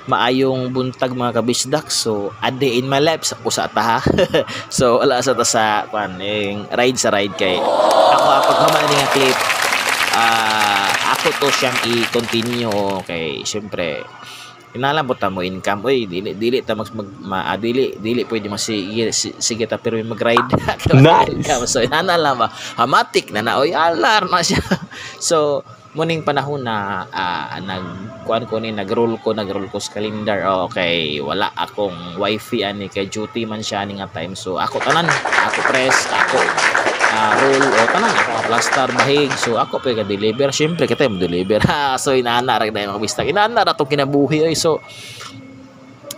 maayong buntag mga kabisdak. So a day in my life usa ta ha. So ala sa ta sa ride sa ride kay ako pag human nga clip ako to siyang i-continue kay syempre kinalambot ta mo income dili ta dili pwede sige ta pero mag-ride. Nice. So inana ba hamatik na oy alar na siya. So muning panahon na nagroll ko sa calendar. Okay, wala akong wifi ani kay duty man siya ani nga time. So ako tanan, ako press, ako roll tanan, ako plaster bahig. So ako pa deliver, syempre kita mo deliver. So inaana ra mga kabisdak, inaana ra tong kinabuhi oy. So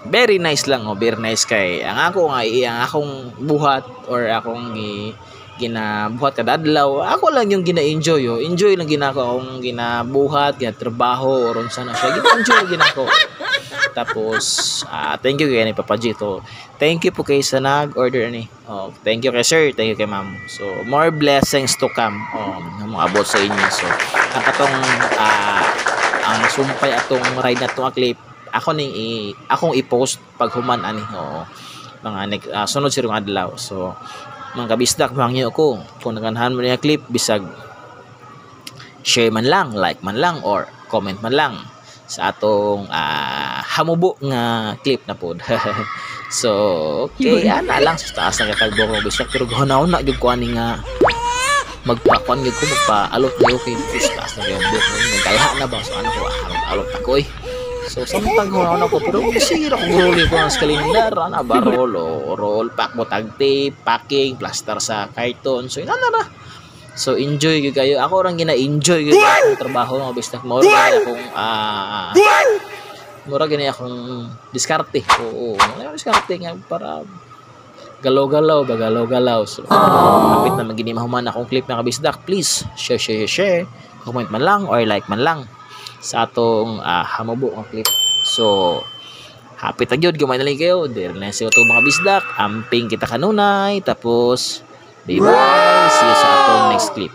very nice lang very nice kay ang akong buhat or akong ginabuhat kada adlaw ako lang yung gina-enjoy enjoy lang akong ginabuhat trabaho or unsa na siya gina-enjoy ginako. Tapos thank you kay ni Papa Jito, thank you po kay sa nag-order ni thank you kay sir, thank you kay ma'am. So more blessings to come abot sa inyo. So ang atong ang sumpay atong ride na tong clip akong i-post pag human ani mga sunod sirong adlaw. So mga kabisdak mangyo ko kung naganahan mo niya clip bisag share man lang, like man lang or comment man lang sa atong hamubo nga clip na pod. So okay ana lang sa taas na katagbo mo bisag pero ganaw na gyud ko ani nga magpakon gyud ko magpaalot na okay sa taas na gyud ko nagkalha na ba so ano ko alot ako so samtang hunaw ko pero sira ko rolling ko ang calendar ana ba roll pack mo tag tape packing plaster sa carton. So ina na so enjoy gyud kayo ako orang gina-enjoy gyud ang trabaho mga bisdak mo mura gani akong diskarte diskarte nga para galaw-galaw. So kapit na magini mahuman akong clip mga kabisdak, please share comment man lang or like man lang sa atong hamubo ang clip. So happy ta gyud gamay na lang kayo der na sa atong mga bisdak amping kita kanunay tapos bye bye see you sa atong next clip.